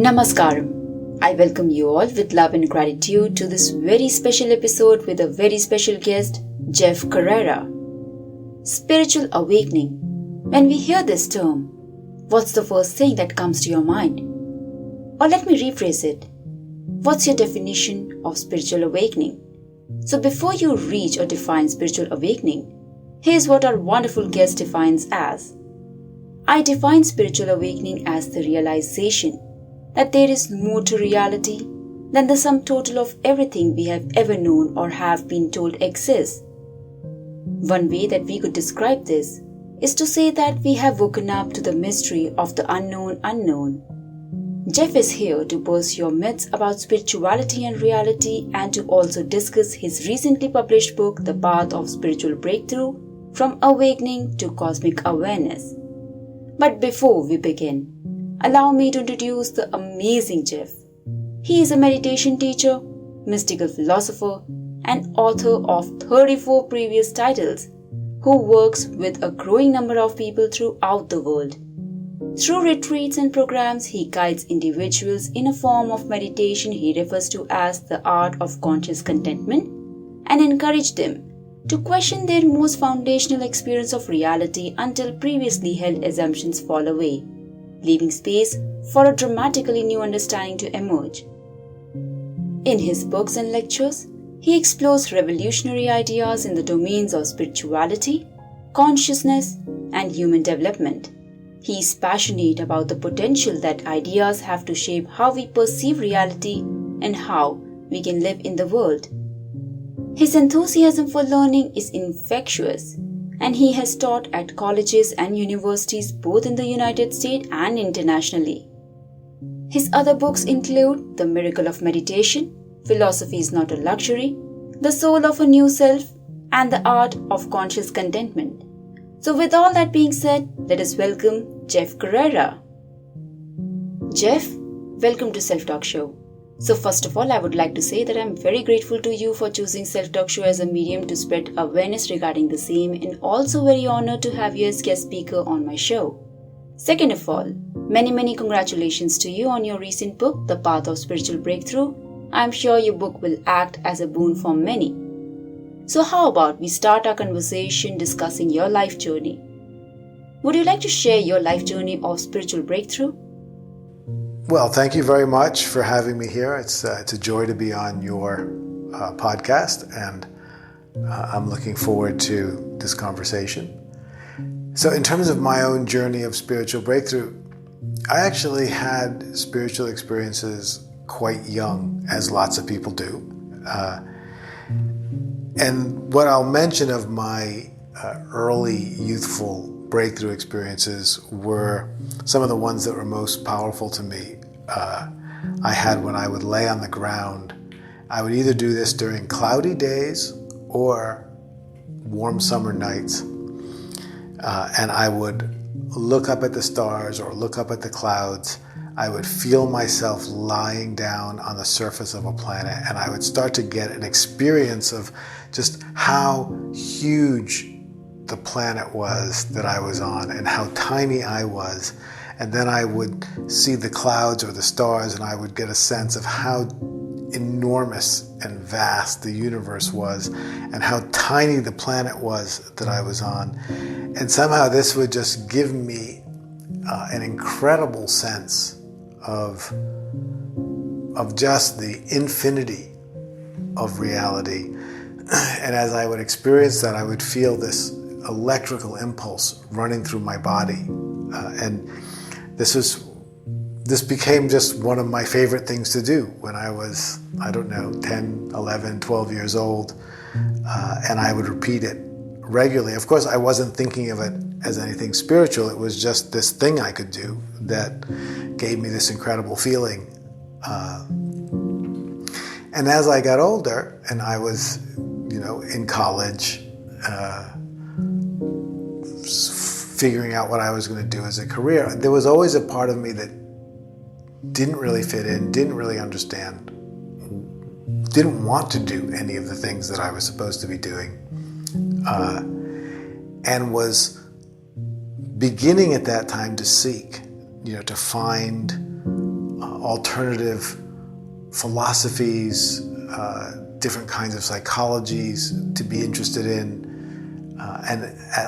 Namaskaram. I welcome you all with love and gratitude to this very special episode with a very special guest, Jeff Carreira. Spiritual awakening. When we hear this term, what's the first thing that comes to your mind? Or let me rephrase it. What's your definition of spiritual awakening? So before you reach or define spiritual awakening, here's what our wonderful guest defines as. I define spiritual awakening as the realization that there is more to reality than the sum total of everything we have ever known or have been told exists. One way that we could describe this is to say that we have woken up to the mystery of the unknown unknown. Jeff is here to burst your myths about spirituality and reality and to also discuss his recently published book, The Path of Spiritual Breakthrough, From Awakening to Cosmic Awareness. But before we begin, allow me to introduce the amazing Jeff. He is a meditation teacher, mystical philosopher, and author of 34 previous titles, who works with a growing number of people throughout the world. Through retreats and programs, he guides individuals in a form of meditation he refers to as the art of conscious contentment and encourage them to question their most foundational experience of reality until previously held assumptions fall away, leaving space for a dramatically new understanding to emerge. In his books and lectures, he explores revolutionary ideas in the domains of spirituality, consciousness, and human development. He is passionate about the potential that ideas have to shape how we perceive reality and how we can live in the world. His enthusiasm for learning is infectious, and he has taught at colleges and universities both in the United States and internationally. His other books include The Miracle of Meditation, Philosophy is Not a Luxury, The Soul of a New Self, and The Art of Conscious Contentment. So with all that being said, let us welcome Jeff Carreira. Jeff, welcome to Self Talk Show. So first of all, I would like to say that I'm very grateful to you for choosing Self Talk Show as a medium to spread awareness regarding the same, and also very honored to have you as guest speaker on my show. Second of all, many congratulations to you on your recent book, The Path of Spiritual Breakthrough. I'm sure your book will act as a boon for many. So how about we start our conversation discussing your life journey? Would you like to share your life journey of spiritual breakthrough? Well, thank you very much for having me here. It's a joy to be on your podcast, and I'm looking forward to this conversation. So in terms of my own journey of spiritual breakthrough, I actually had spiritual experiences quite young, as lots of people do. And what I'll mention of my early youthful breakthrough experiences were some of the ones that were most powerful to me. I had when I would lay on the ground. I would either do this during cloudy days or warm summer nights. And I would look up at the stars or look up at the clouds. I would feel myself lying down on the surface of a planet, and I would start to get an experience of just how huge the planet was that I was on and how tiny I was. And then I would see the clouds or the stars, and I would get a sense of how enormous and vast the universe was and how tiny the planet was that I was on. And somehow this would just give me an incredible sense of just the infinity of reality. And as I would experience that, I would feel this electrical impulse running through my body. And this became just one of my favorite things to do when I was, 10, 11, 12 years old. And I would repeat it regularly. Of course, I wasn't thinking of it as anything spiritual. It was just this thing I could do that gave me this incredible feeling. And as I got older and I was, in college, figuring out what I was going to do as a career, there was always a part of me that didn't really fit in, didn't really understand, didn't want to do any of the things that I was supposed to be doing, and was beginning at that time to seek, to find alternative philosophies, different kinds of psychologies to be interested in.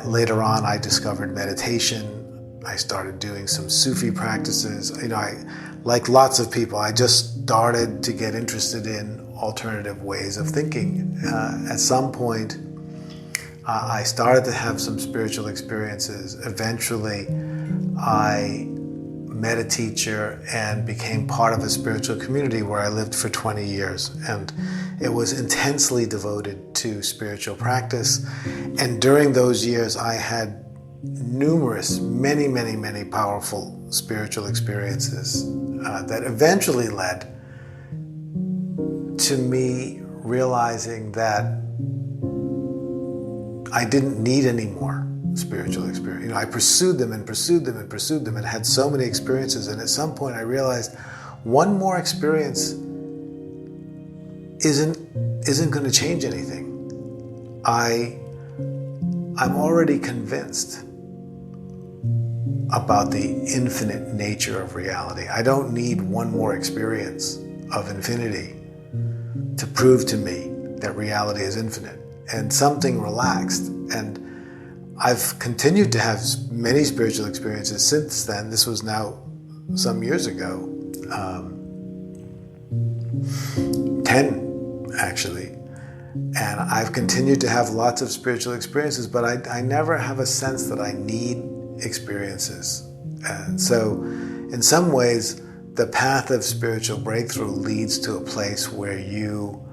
Later on, I discovered meditation. I started doing some Sufi practices. Like lots of people, I just started to get interested in alternative ways of thinking. At some point, I started to have some spiritual experiences. Eventually, I met a teacher and became part of a spiritual community where I lived for 20 years. And it was intensely devoted to spiritual practice. And during those years, I had many powerful spiritual experiences that eventually led to me realizing that I didn't need any more spiritual experience. I pursued them and had so many experiences. And at some point I realized one more experience isn't going to change anything. I'm already convinced about the infinite nature of reality. I don't need one more experience of infinity to prove to me that reality is infinite. And something relaxed. And I've continued to have many spiritual experiences since then. This was now some years ago. 10, actually. And I've continued to have lots of spiritual experiences, but I never have a sense that I need experiences. And so, in some ways, the path of spiritual breakthrough leads to a place where you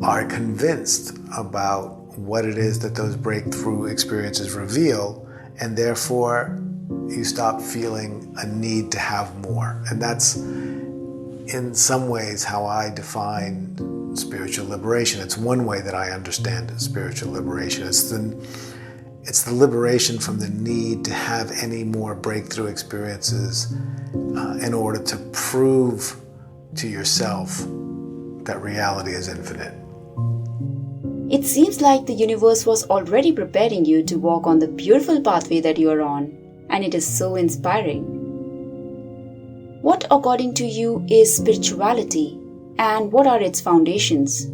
are convinced about what it is that those breakthrough experiences reveal, and therefore you stop feeling a need to have more. And that's, in some ways, how I define spiritual liberation. It's one way that I understand spiritual liberation. It's the liberation from the need to have any more breakthrough experiences in order to prove to yourself that reality is infinite. It seems like the universe was already preparing you to walk on the beautiful pathway that you are on, and it is so inspiring. What, according to you, is spirituality, and what are its foundations?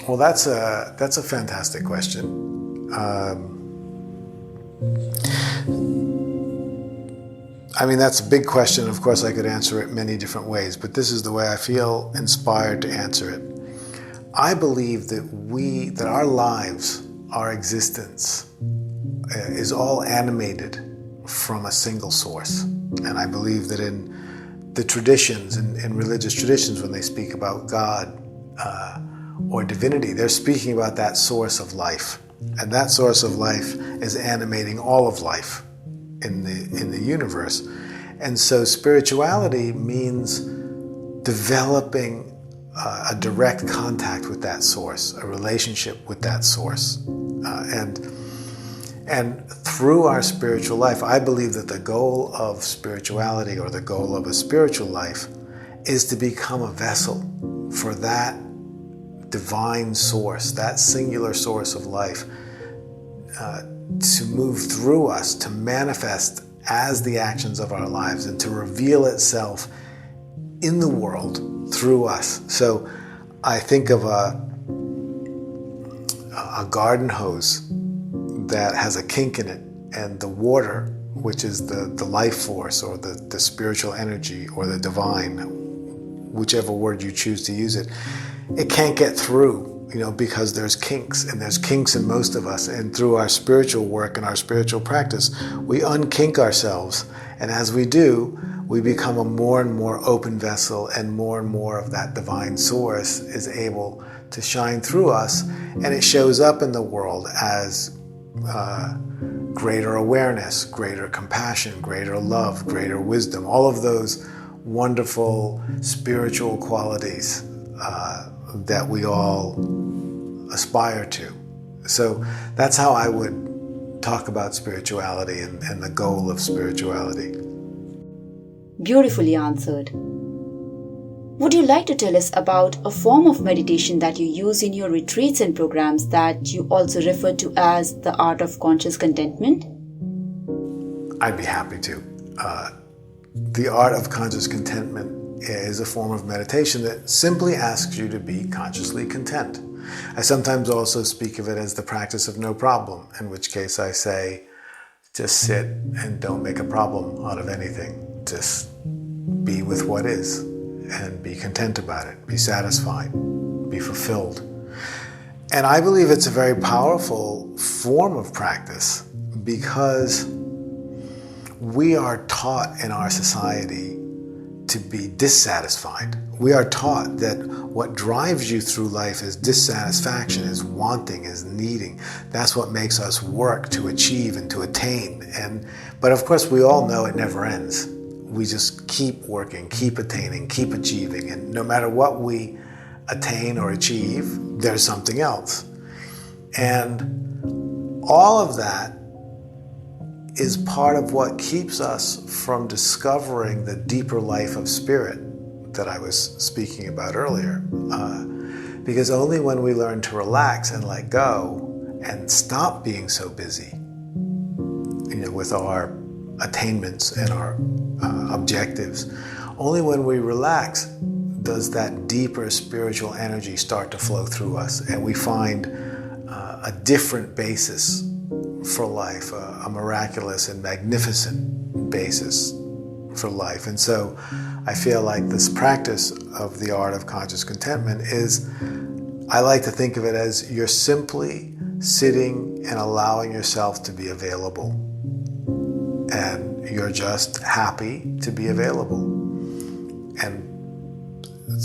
Well, that's a fantastic question. That's a big question. Of course, I could answer it many different ways, but this is the way I feel inspired to answer it. I believe that our lives, our existence, is all animated from a single source. And I believe that in the traditions, in religious traditions, when they speak about God or divinity, they're speaking about that source of life. And that source of life is animating all of life in the universe. And so spirituality means developing a direct contact with that source, a relationship with that source. And through our spiritual life, I believe that the goal of spirituality, or the goal of a spiritual life, is to become a vessel for that divine source, that singular source of life, to move through us, to manifest as the actions of our lives, and to reveal itself in the world through us. So I think of a garden hose that has a kink in it, and the water, which is the life force, or the spiritual energy, or the divine, whichever word you choose to use it, it can't get through, because there's kinks, and there's kinks in most of us. And through our spiritual work and our spiritual practice, we unkink ourselves. And as we do, we become a more and more open vessel, and more of that divine source is able to shine through us, and it shows up in the world as greater awareness, greater compassion, greater love, greater wisdom, all of those wonderful spiritual qualities that we all aspire to. So that's how I would talk about spirituality and the goal of spirituality. Beautifully answered. Would you like to tell us about a form of meditation that you use in your retreats and programs that you also refer to as the art of conscious contentment? I'd be happy to. The art of conscious contentment is a form of meditation that simply asks you to be consciously content. I sometimes also speak of it as the practice of no problem, in which case I say, just sit and don't make a problem out of anything. Just be with what is and be content about it, be satisfied, be fulfilled. And I believe it's a very powerful form of practice because we are taught in our society to be dissatisfied. We are taught that what drives you through life is dissatisfaction, is wanting, is needing. That's what makes us work to achieve and to attain. But of course, we all know it never ends. We just keep working, keep attaining, keep achieving. And no matter what we attain or achieve, there's something else. And all of that is part of what keeps us from discovering the deeper life of spirit that I was speaking about earlier. Because only when we learn to relax and let go and stop being so busy, with our attainments and our objectives, only when we relax does that deeper spiritual energy start to flow through us, and we find a different basis for life, a miraculous and magnificent basis for life. And so I feel like this practice of the art of conscious contentment is, I like to think of it as you're simply sitting and allowing yourself to be available. And you're just happy to be available. And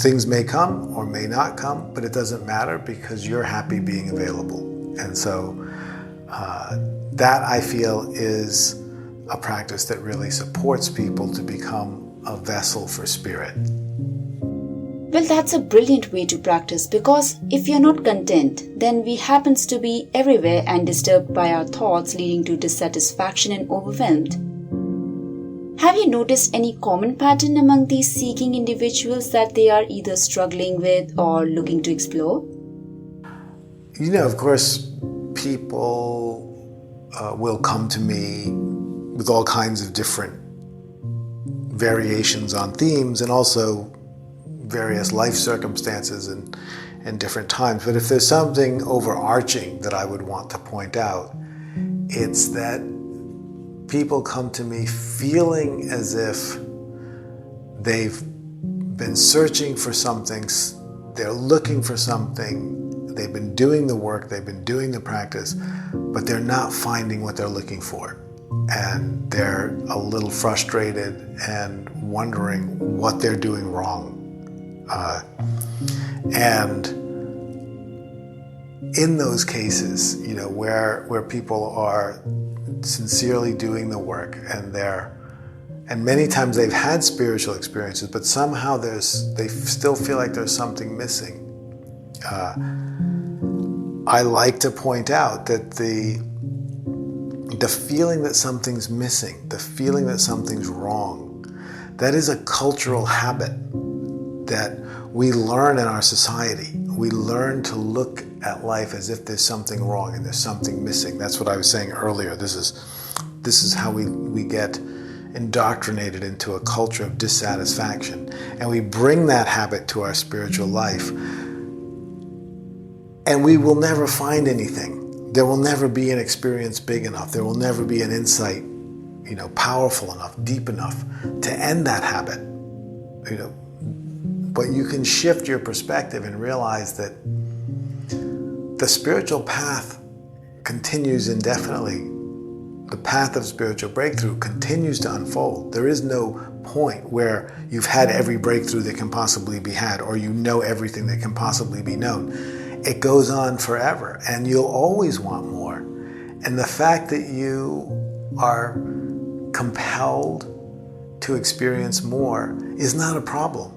things may come or may not come, but it doesn't matter because you're happy being available. And so that I feel is a practice that really supports people to become a vessel for spirit. Well, that's a brilliant way to practice, because if you're not content, then we happens to be everywhere and disturbed by our thoughts, leading to dissatisfaction and overwhelmed. Have you noticed any common pattern among these seeking individuals that they are either struggling with or looking to explore? Of course, people will come to me with all kinds of different variations on themes and also various life circumstances and different times. But if there's something overarching that I would want to point out, it's that people come to me feeling as if they've been searching for something, they're looking for something, they've been doing the work, they've been doing the practice, but they're not finding what they're looking for. And they're a little frustrated and wondering what they're doing wrong. And in those cases, where people are sincerely doing the work and many times they've had spiritual experiences, but somehow they still feel like there's something missing. I like to point out that the feeling that something's missing, the feeling that something's wrong, that is a cultural habit that we learn in our society. We learn to look at life as if there's something wrong and there's something missing. That's what I was saying earlier. This is how we get indoctrinated into a culture of dissatisfaction. And we bring that habit to our spiritual life. And we will never find anything. There will never be an experience big enough. There will never be an insight, powerful enough, deep enough to end that habit. But you can shift your perspective and realize that the spiritual path continues indefinitely. The path of spiritual breakthrough continues to unfold. There is no point where you've had every breakthrough that can possibly be had, or everything that can possibly be known. It goes on forever, and you'll always want more. And the fact that you are compelled to experience more is not a problem.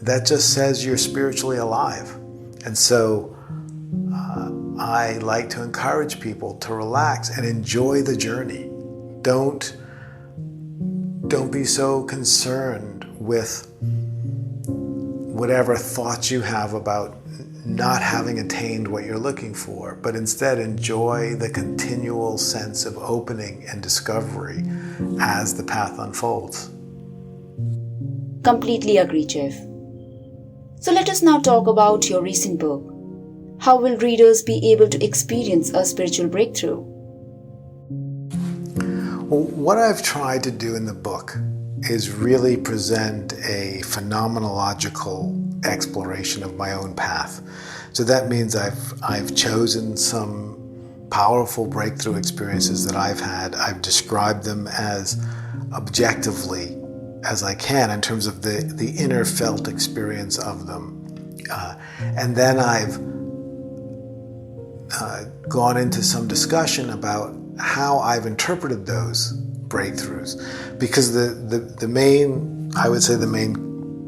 That just says you're spiritually alive. And so I like to encourage people to relax and enjoy the journey. Don't be so concerned with whatever thoughts you have about not having attained what you're looking for, but instead enjoy the continual sense of opening and discovery as the path unfolds. Completely agree, Jeff. So let us now talk about your recent book. How will readers be able to experience a spiritual breakthrough? Well, what I've tried to do in the book is really present a phenomenological exploration of my own path. So that means I've chosen some powerful breakthrough experiences that I've had. I've described them as objectively as I can in terms of the inner felt experience of them. And then I've gone into some discussion about how I've interpreted those breakthroughs. Because the main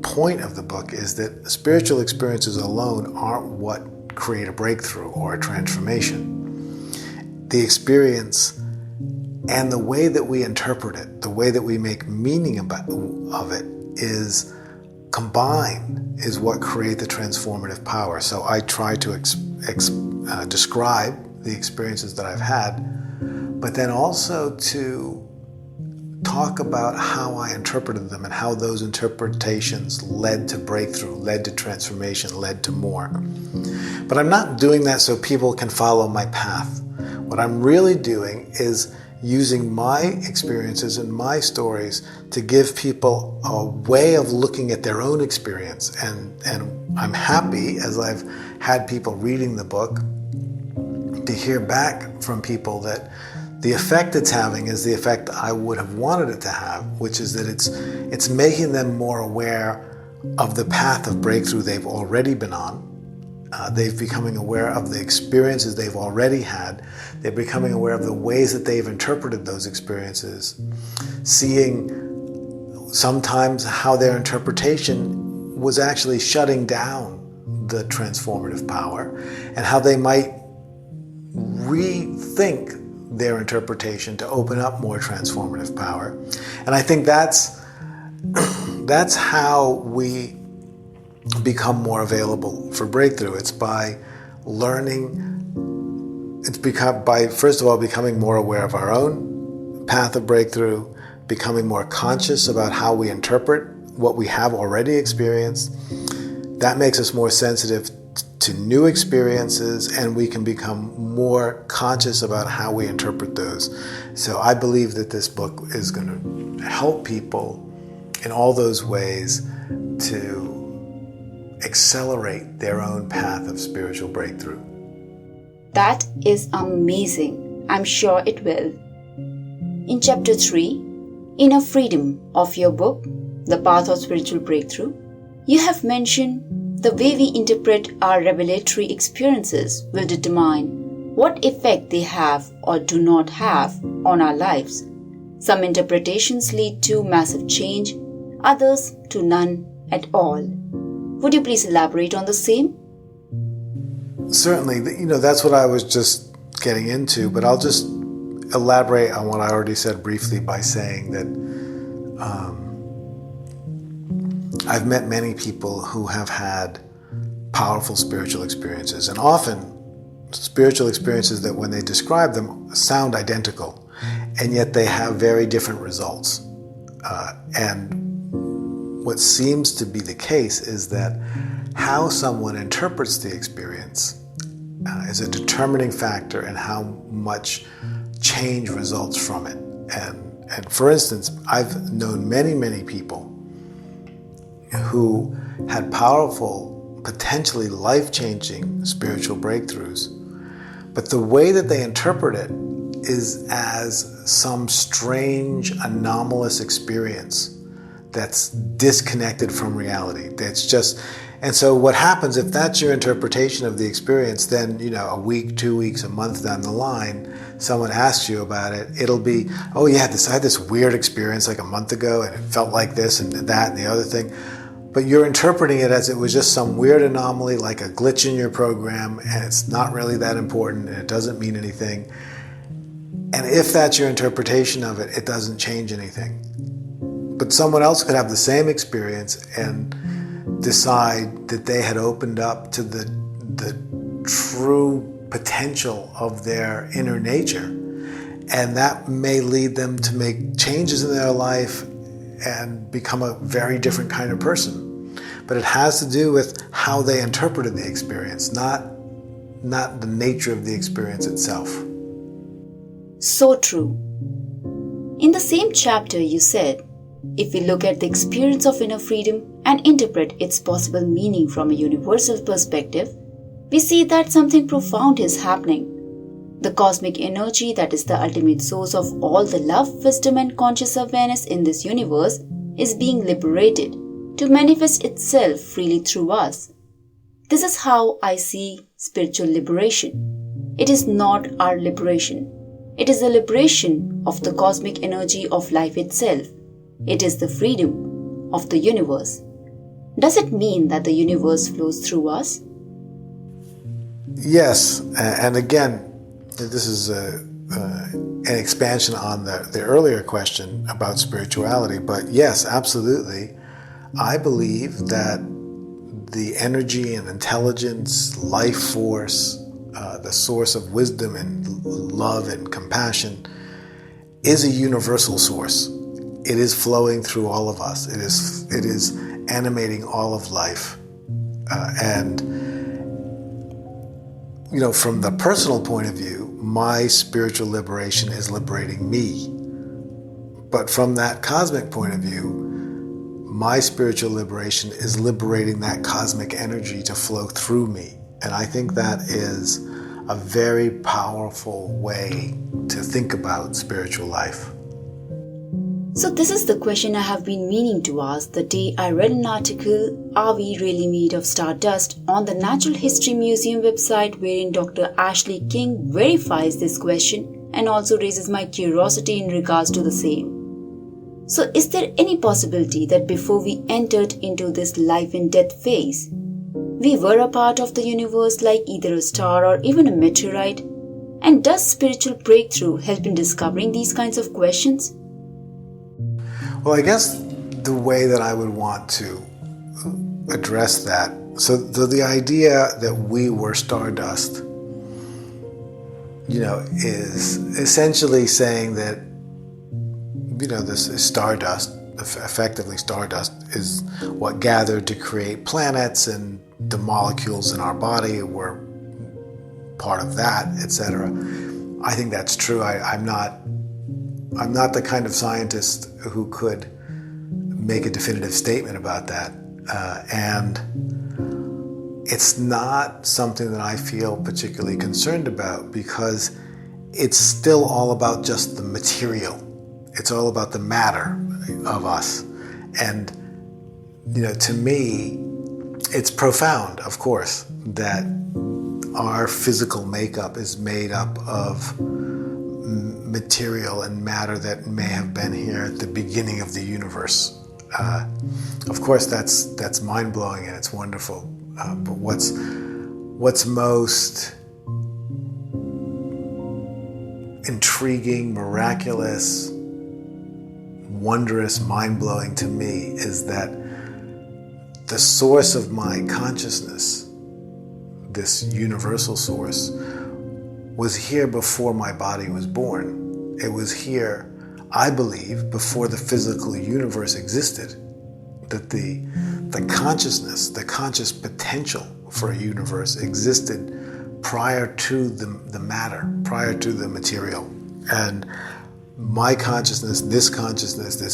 point of the book is that spiritual experiences alone aren't what create a breakthrough or a transformation. The experience and the way that we interpret it, the way that we make meaning of it is combined is what create the transformative power. So I try to describe the experiences that I've had, but then also to talk about how I interpreted them and how those interpretations led to breakthrough, led to transformation, led to more. But I'm not doing that so people can follow my path. What I'm really doing is using my experiences and my stories to give people a way of looking at their own experience. And I'm happy, as I've had people reading the book, to hear back from people that the effect it's having is the effect I would have wanted it to have, which is that it's making them more aware of the path of breakthrough they've already been on. They're becoming aware of the experiences they've already had. They're becoming aware of the ways that they've interpreted those experiences, seeing sometimes how their interpretation was actually shutting down the transformative power, and how they might rethink their interpretation to open up more transformative power. And I think that's how we become more available for breakthrough. It's by learning, by first of all becoming more aware of our own path of breakthrough, becoming more conscious about how we interpret what we have already experienced. That makes us more sensitive to new experiences, and we can become more conscious about how we interpret those. So I believe that this book is going to help people in all those ways to accelerate their own path of spiritual breakthrough. That is amazing. I'm sure it will. In Chapter 3, Inner Freedom of your book, The Path of Spiritual Breakthrough, you have mentioned the way we interpret our revelatory experiences will determine what effect they have or do not have on our lives. Some interpretations lead to massive change, others to none at all. Would you please elaborate on the same? Certainly, that's what I was just getting into, but I'll just elaborate on what I already said briefly by saying that I've met many people who have had powerful spiritual experiences, and often spiritual experiences that when they describe them sound identical, and yet they have very different results. And what seems to be the case is that how someone interprets the experience is a determining factor in how much change results from it. And for instance, I've known many, many people who had powerful, potentially life-changing spiritual breakthroughs, but the way that they interpret it is as some strange, anomalous experience that's disconnected from reality. And so what happens if that's your interpretation of the experience, then, a week, 2 weeks, a month down the line, someone asks you about it, it'll be, oh yeah, I had this weird experience like a month ago, and it felt like this and that and the other thing. But you're interpreting it as it was just some weird anomaly, like a glitch in your program, and it's not really that important, and it doesn't mean anything. And if that's your interpretation of it, it doesn't change anything. But someone else could have the same experience and decide that they had opened up to the true potential of their inner nature. And that may lead them to make changes in their life and become a very different kind of person. But it has to do with how they interpreted the experience, not the nature of the experience itself. So true. In the same chapter, you said, if we look at the experience of inner freedom and interpret its possible meaning from a universal perspective, we see that something profound is happening. The cosmic energy that is the ultimate source of all the love, wisdom, and conscious awareness in this universe is being liberated to manifest itself freely through us. This is how I see spiritual liberation. It is not our liberation. It is the liberation of the cosmic energy of life itself. It is the freedom of the universe. Does it mean that the universe flows through us? Yes, and again, this is an expansion on the earlier question about spirituality, but yes, absolutely. I believe that the energy and intelligence, life force, the source of wisdom and love and compassion is a universal source. It is flowing through all of us. It is animating all of life. And from the personal point of view, my spiritual liberation is liberating me. But from that cosmic point of view, my spiritual liberation is liberating that cosmic energy to flow through me. And I think that is a very powerful way to think about spiritual life. So this is the question I have been meaning to ask the day I read an article, Are We Really Made of Stardust, on the Natural History Museum website, wherein Dr. Ashley King verifies this question and also raises my curiosity in regards to the same. So is there any possibility that before we entered into this life and death phase, we were a part of the universe like either a star or even a meteorite? And does spiritual breakthrough help in discovering these kinds of questions? Well, I guess the way that I would want to address that, so the idea that we were stardust, is essentially saying that, this is stardust, effectively stardust is what gathered to create planets, and the molecules in our body were part of that, etc. I think that's true. I'm not the kind of scientist who could make a definitive statement about that. And it's not something that I feel particularly concerned about, because it's still all about just the material. It's all about the matter of us. And, to me, it's profound, of course, that our physical makeup is made up of material and matter that may have been here at the beginning of the universe. Of course, that's mind-blowing and it's wonderful. But what's most intriguing, miraculous, wondrous, mind-blowing to me is that the source of my consciousness, this universal source, was here before my body was born. It was here, I believe, before the physical universe existed. That the consciousness, the conscious potential for a universe existed prior to the matter, prior to the material. And my consciousness, this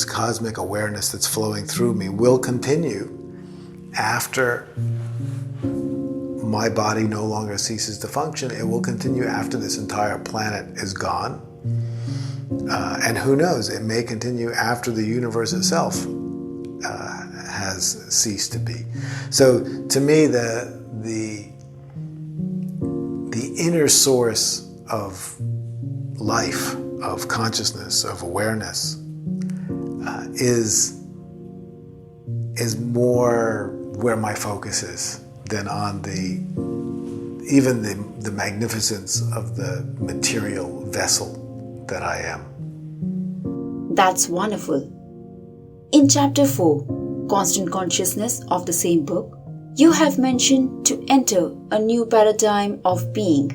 cosmic awareness that's flowing through me will continue after my body no longer ceases to function. It will continue after this entire planet is gone. And who knows, it may continue after the universe itself has ceased to be. So to me, the inner source of life, of consciousness, of awareness, is more where my focus is than on even the magnificence of the material vessel that I am. That's wonderful. In Chapter 4, Constant Consciousness of the same book, you have mentioned to enter a new paradigm of being,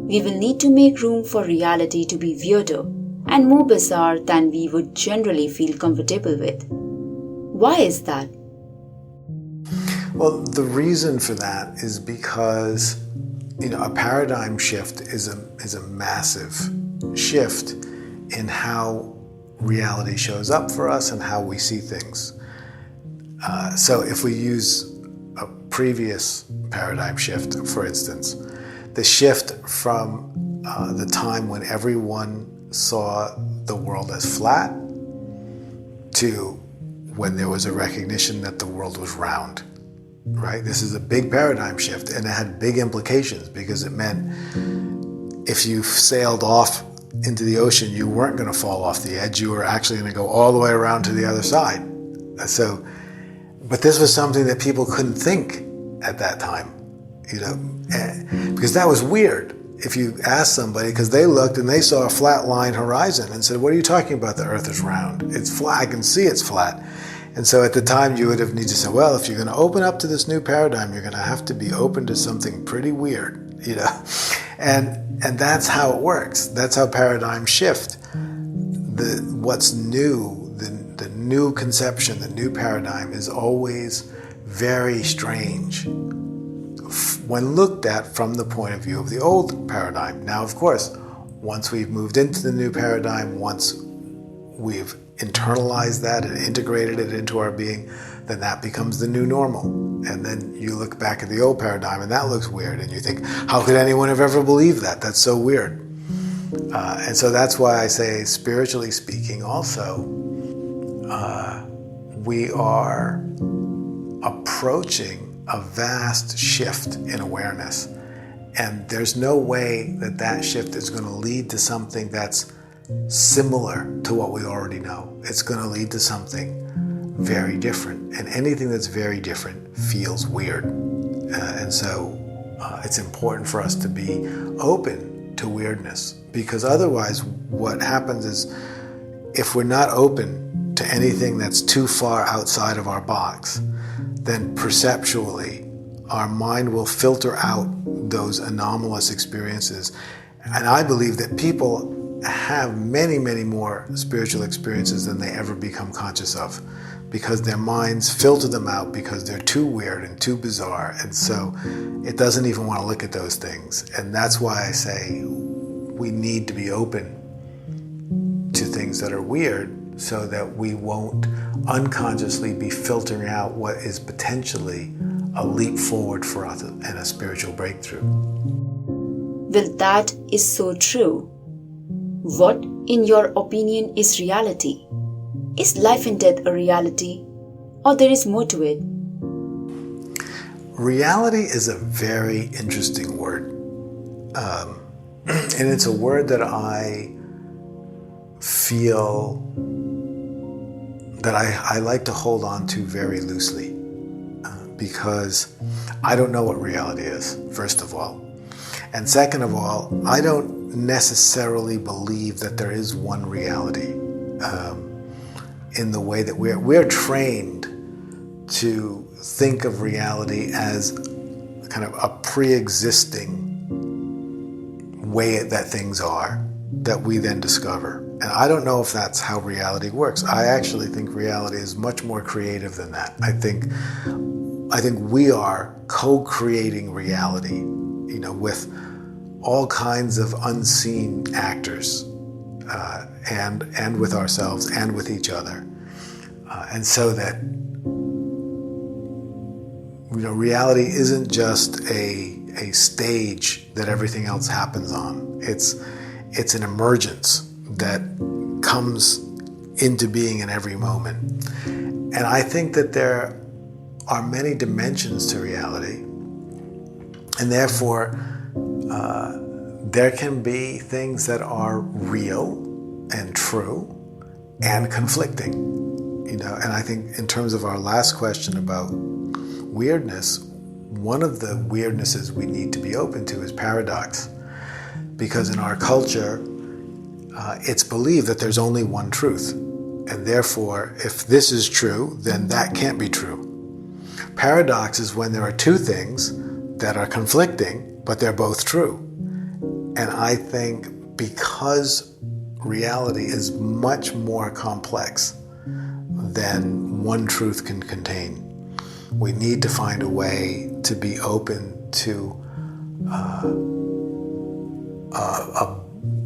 we will need to make room for reality to be weirder and more bizarre than we would generally feel comfortable with. Why is that? Well, the reason for that is because, a paradigm shift is a massive shift in how reality shows up for us and how we see things. So if we use a previous paradigm shift, for instance, the shift from the time when everyone saw the world as flat to when there was a recognition that the world was round, right? This is a big paradigm shift, and it had big implications because it meant if you sailed off into the ocean, you weren't going to fall off the edge. You were actually going to go all the way around to the other side. But this was something that people couldn't think at that time, because that was weird. If you asked somebody, because they looked and they saw a flat line horizon and said, "What are you talking about? The earth is round. It's flat. I can see it's flat." And so at the time you would have needed to say, well, if you're going to open up to this new paradigm, you're going to have to be open to something pretty weird, And that's how it works. That's how paradigms shift. What's new, the new conception, the new paradigm is always very strange when looked at from the point of view of the old paradigm. Now, of course, once we've moved into the new paradigm, once we've internalized that and integrated it into our being, then that becomes the new normal. And then you look back at the old paradigm and that looks weird, and you think, how could anyone have ever believed that? That's so weird. And so that's why I say, spiritually speaking, also, we are approaching a vast shift in awareness. And there's no way that shift is going to lead to something that's similar to what we already know. It's going to lead to something very different. And anything that's very different feels weird. And so it's important for us to be open to weirdness, because otherwise what happens is, if we're not open to anything that's too far outside of our box, then perceptually our mind will filter out those anomalous experiences. And I believe that people have many, many more spiritual experiences than they ever become conscious of, because their minds filter them out because they're too weird and too bizarre. And so it doesn't even want to look at those things. And that's why I say we need to be open to things that are weird, so that we won't unconsciously be filtering out what is potentially a leap forward for us and a spiritual breakthrough. Well, that is so true. What, in your opinion, is reality? Is life and death a reality, or there is more to it? Reality is a very interesting word. And it's a word that I feel that I like to hold on to very loosely, because I don't know what reality is, first of all. And second of all, I don't necessarily believe that there is one reality, in the way that we're trained to think of reality as kind of a pre-existing way that things are, that we then discover. And I don't know if that's how reality works. I actually think reality is much more creative than that. I think we are co-creating reality, with all kinds of unseen actors, and with ourselves and with each other. And so that, reality isn't just a stage that everything else happens on. It's an emergence that comes into being in every moment. And I think that there are many dimensions to reality, and therefore there can be things that are real and true and conflicting. And I think in terms of our last question about weirdness, one of the weirdnesses we need to be open to is paradox, because in our culture, it's believed that there's only one truth, and therefore, if this is true, then that can't be true. Paradox is when there are two things that are conflicting, but they're both true. And I think because reality is much more complex than one truth can contain. We need to find a way to be open to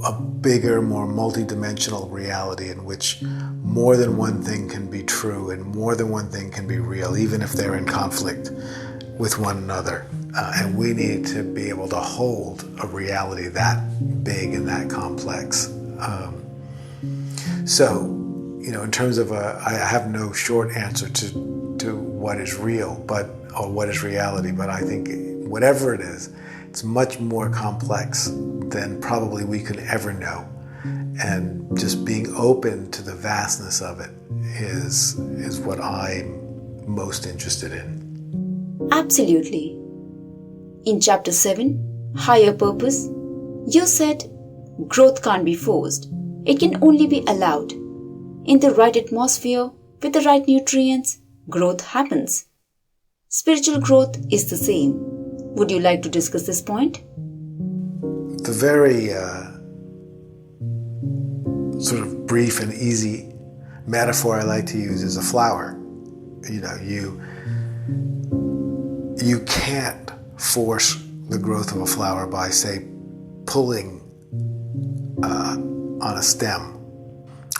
a bigger, more multidimensional reality in which more than one thing can be true and more than one thing can be real, even if they're in conflict with one another. And we need to be able to hold a reality that big and that complex. So, in terms of I have no short answer to what is real, or what is reality, but I think whatever it is, it's much more complex than probably we could ever know. And just being open to the vastness of it is what I'm most interested in. Absolutely. In Chapter 7, Higher Purpose, you said growth can't be forced. It can only be allowed. In the right atmosphere, with the right nutrients, growth happens. Spiritual growth is the same. Would you like to discuss this point? The very sort of brief and easy metaphor I like to use is a flower. You can't force the growth of a flower by, say, pulling on a stem.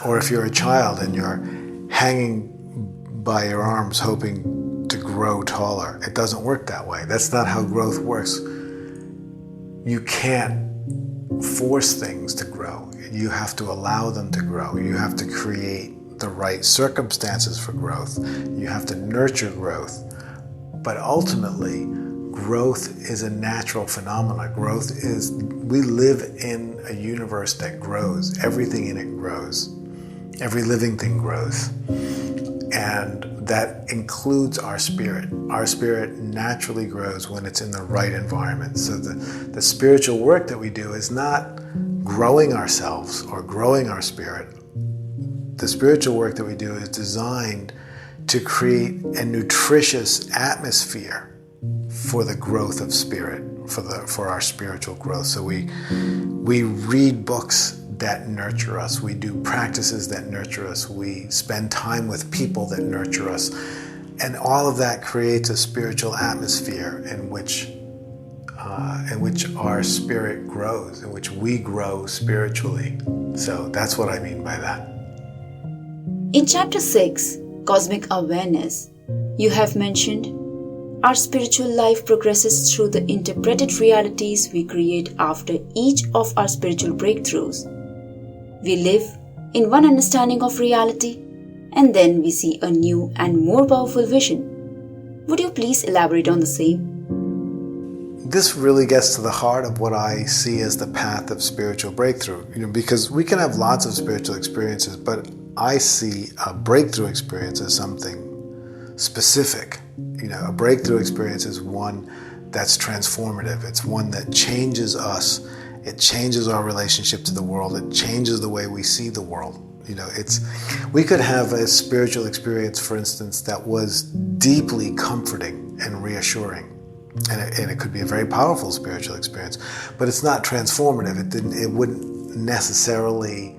Or if you're a child and you're hanging by your arms hoping to grow taller, it doesn't work that way. That's not how growth works. You can't force things to grow. You have to allow them to grow. You have to create the right circumstances for growth. You have to nurture growth. But ultimately, growth is a natural phenomenon. We live in a universe that grows. Everything in it grows. Every living thing grows. And that includes our spirit. Our spirit naturally grows when it's in the right environment. So the spiritual work that we do is not growing ourselves or growing our spirit. The spiritual work that we do is designed to create a nutritious atmosphere for the growth of spirit, for our spiritual growth. So we read books that nurture us. We do practices that nurture us. We spend time with people that nurture us. And all of that creates a spiritual atmosphere in which our spirit grows, in which we grow spiritually. So that's what I mean by that. In Chapter 6, Cosmic Awareness, you have mentioned our spiritual life progresses through the interpreted realities we create after each of our spiritual breakthroughs. We live in one understanding of reality, and then we see a new and more powerful vision. Would you please elaborate on the same? This really gets to the heart of what I see as the path of spiritual breakthrough. Because we can have lots of spiritual experiences, but I see a breakthrough experience as something specific. A breakthrough experience is one that's transformative. It's one that changes us. It changes our relationship to the world. It changes the way we see the world. We could have a spiritual experience, for instance, that was deeply comforting and reassuring. And it could be a very powerful spiritual experience, but it's not transformative. It wouldn't necessarily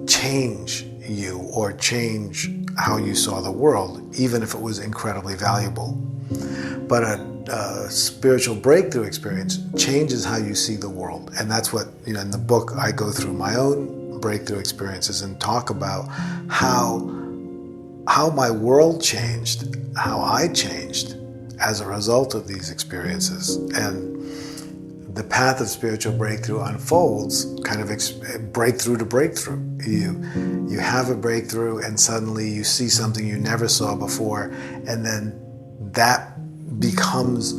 change you or change how you saw the world, even if it was incredibly valuable. But a spiritual breakthrough experience changes how you see the world. And that's what, in the book, I go through my own breakthrough experiences and talk about how my world changed, how I changed as a result of these experiences. And the path of spiritual breakthrough unfolds kind of breakthrough to breakthrough. You have a breakthrough and suddenly you see something you never saw before, and then that becomes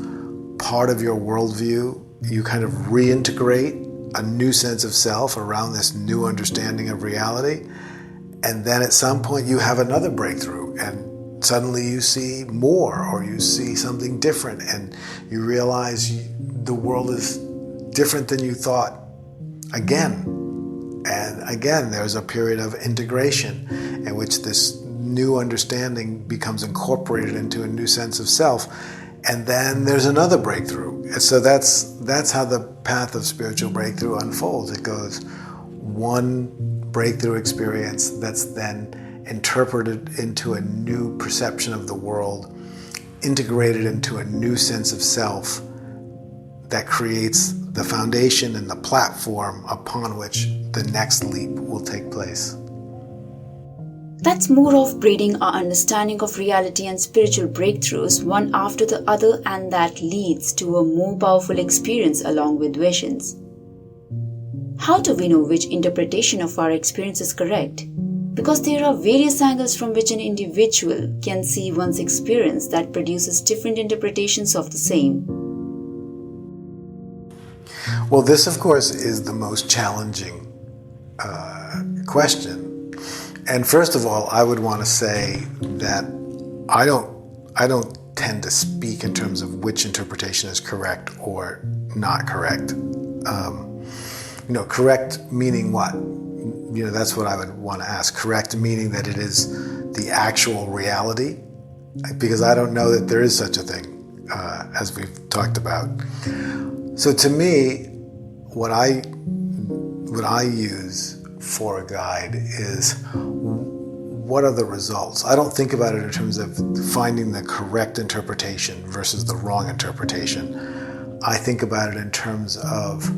part of your worldview. You kind of reintegrate a new sense of self around this new understanding of reality, and then at some point you have another breakthrough, and suddenly you see more, or you see something different, and you realize the world is different than you thought again. And again, there's a period of integration in which this new understanding becomes incorporated into a new sense of self. And then there's another breakthrough. And so that's how the path of spiritual breakthrough unfolds. It goes one breakthrough experience that's then interpreted into a new perception of the world, integrated into a new sense of self that creates the foundation and the platform upon which the next leap will take place. That's more of braiding our understanding of reality and spiritual breakthroughs one after the other, and that leads to a more powerful experience along with visions. How do we know which interpretation of our experience is correct? Because there are various angles from which an individual can see one's experience that produces different interpretations of the same. Well, this, of course, is the most challenging question. And first of all, I would want to say that I don't tend to speak in terms of which interpretation is correct or not correct. Correct meaning what? That's what I would want to ask. Correct meaning that it is the actual reality, because I don't know that there is such a thing, as we've talked about. So to me, what I use for a guide is, what are the results? I don't think about it in terms of finding the correct interpretation versus the wrong interpretation. I think about it in terms of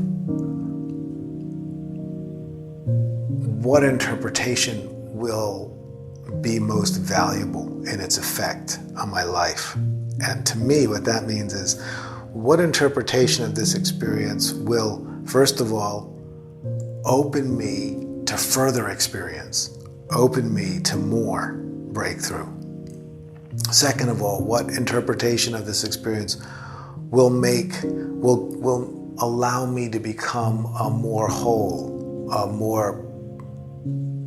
what interpretation will be most valuable in its effect on my life. And to me, what that means is, what interpretation of this experience will, first of all, open me to further experience, open me to more breakthrough. Second of all, what interpretation of this experience will allow me to become a more whole, a more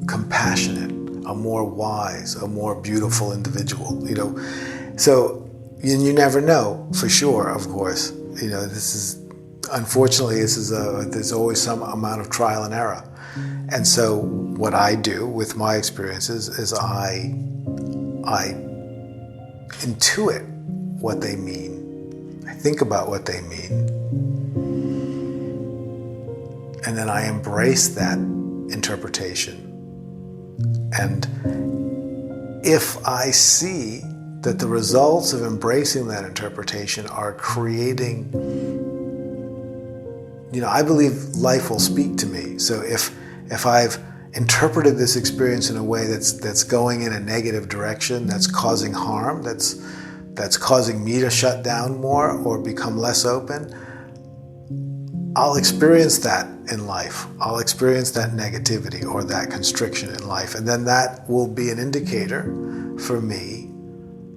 compassionate, a more wise, a more beautiful individual. So you never know for sure, of course. There's always some amount of trial and error. And so what I do with my experiences is I intuit what they mean. I think about what they mean. And then I embrace that interpretation. And if I see that the results of embracing that interpretation are creating, I believe life will speak to me. So if I've interpreted this experience in a way that's going in a negative direction, that's causing harm, that's causing me to shut down more or become less open, I'll experience that in life. I'll experience that negativity or that constriction in life. And then that will be an indicator for me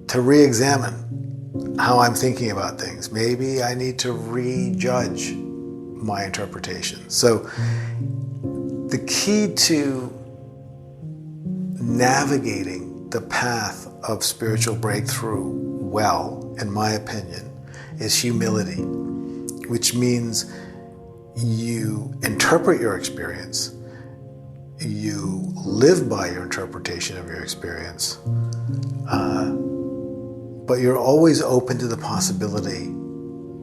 to re-examine how I'm thinking about things. Maybe I need to rejudge my interpretation. So the key to navigating the path of spiritual breakthrough well, in my opinion, is humility, which means you interpret your experience, you live by your interpretation of your experience, but you're always open to the possibility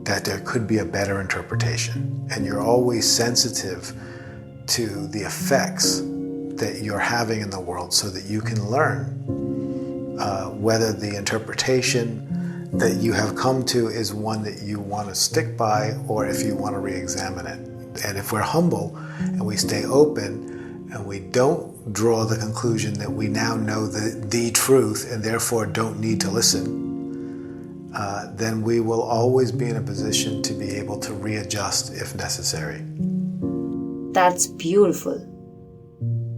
that there could be a better interpretation, and you're always sensitive to the effects that you're having in the world so that you can learn whether the interpretation that you have come to is one that you want to stick by, or if you want to re-examine it. And if we're humble and we stay open and we don't draw the conclusion that we now know the truth and therefore don't need to listen, then we will always be in a position to be able to readjust if necessary. That's beautiful.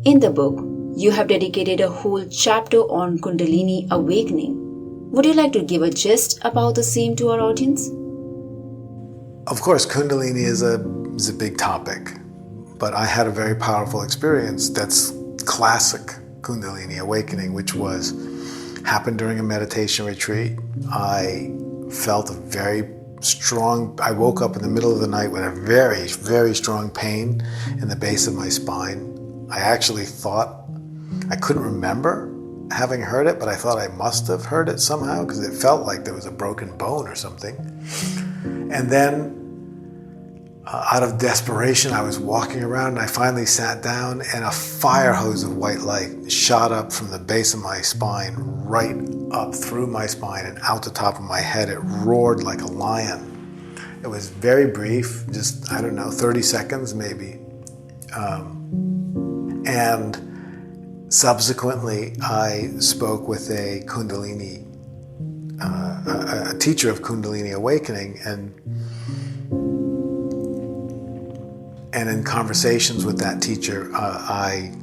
In the book, you have dedicated a whole chapter on Kundalini awakening. Would you like to give a gist about the same to our audience? Of course, Kundalini is a big topic, but I had a very powerful experience that's classic Kundalini awakening, which happened during a meditation retreat. I felt a very strong, I woke up in the middle of the night with a very, very strong pain in the base of my spine. I actually thought, I couldn't remember having heard it, but I thought I must have heard it somehow because it felt like there was a broken bone or something. And then Out of desperation, I was walking around and I finally sat down and a fire hose of white light shot up from the base of my spine, right up through my spine and out the top of my head. It roared like a lion. It was very brief, just, 30 seconds maybe. And subsequently, I spoke with a Kundalini, a teacher of Kundalini awakening, and in conversations with that teacher, I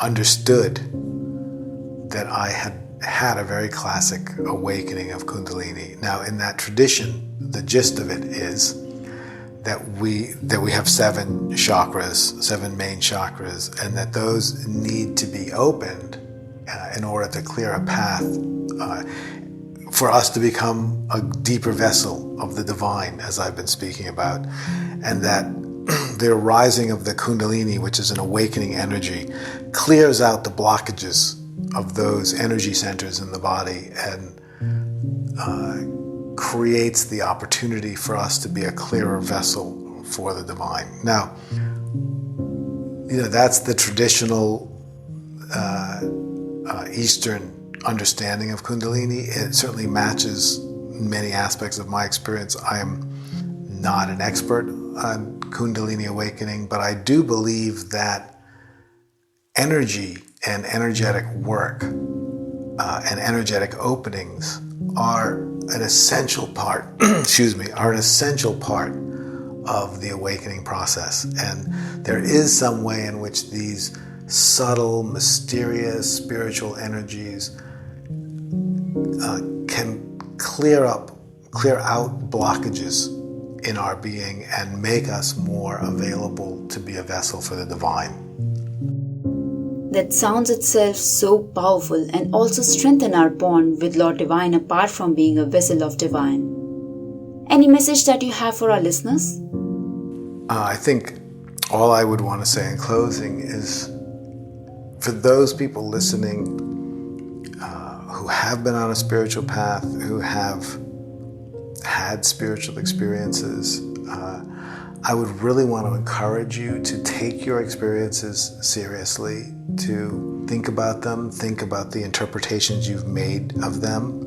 understood that I had a very classic awakening of Kundalini. Now, in that tradition, the gist of it is that we have 7 chakras, 7 main chakras, and that those need to be opened in order to clear a path for us to become a deeper vessel of the divine, as I've been speaking about, and that the arising of the Kundalini, which is an awakening energy, clears out the blockages of those energy centers in the body and creates the opportunity for us to be a clearer vessel for the divine. Now, that's the traditional Eastern understanding of Kundalini. It certainly matches many aspects of my experience. I am not an expert on Kundalini awakening, but I do believe that energy and energetic work and energetic openings are an essential part, are an essential part of the awakening process. And there is some way in which these subtle, mysterious, spiritual energies can clear out blockages in our being and make us more available to be a vessel for the divine. That sounds itself so powerful and also strengthen our bond with Lord Divine apart from being a vessel of divine. Any message that you have for our listeners? I think all I would want to say in closing is for those people listening who have been on a spiritual path, who have had spiritual experiences, I would really want to encourage you to take your experiences seriously, to think about them, think about the interpretations you've made of them.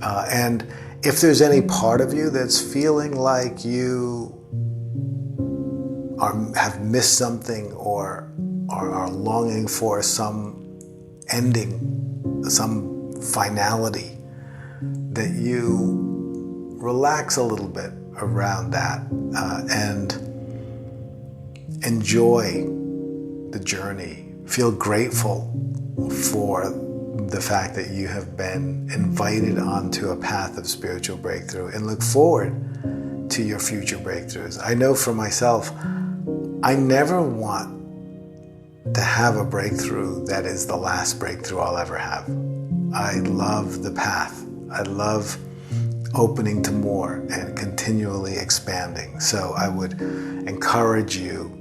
And if there's any part of you that's feeling like you have missed something or are longing for some ending, some finality, that you relax a little bit around that and enjoy the journey. Feel grateful for the fact that you have been invited onto a path of spiritual breakthrough and look forward to your future breakthroughs. I know for myself, I never want to have a breakthrough that is the last breakthrough I'll ever have. I love the path. I love opening to more and continually expanding. So I would encourage you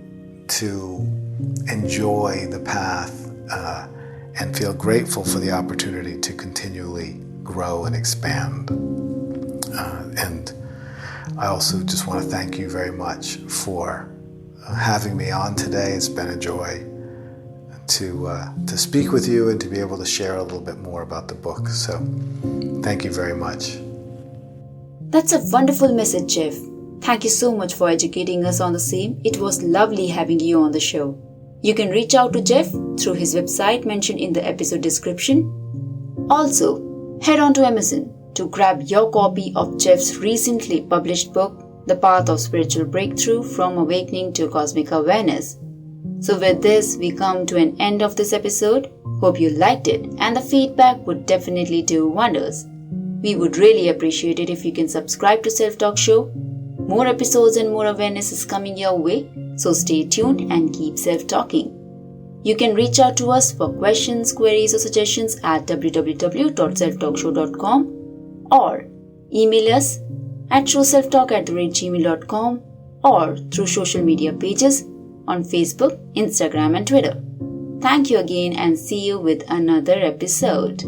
to enjoy the path and feel grateful for the opportunity to continually grow and expand. And I also just want to thank you very much for having me on today. It's been a joy to speak with you and to be able to share a little bit more about the book. So thank you very much. That's a wonderful message, Jeff. Thank you so much for educating us on the same. It was lovely having you on the show. You can reach out to Jeff through his website mentioned in the episode description. Also, head on to Amazon to grab your copy of Jeff's recently published book, The Path of Spiritual Breakthrough from Awakening to Cosmic Awareness. So with this, we come to an end of this episode. Hope you liked it, and the feedback would definitely do wonders. We would really appreciate it if you can subscribe to Self Talk Show. More episodes and more awareness is coming your way, so stay tuned and keep self-talking. You can reach out to us for questions, queries or suggestions at www.selftalkshow.com or email us at showselftalk@gmail.com or through social media pages on Facebook, Instagram and Twitter. Thank you again and see you with another episode.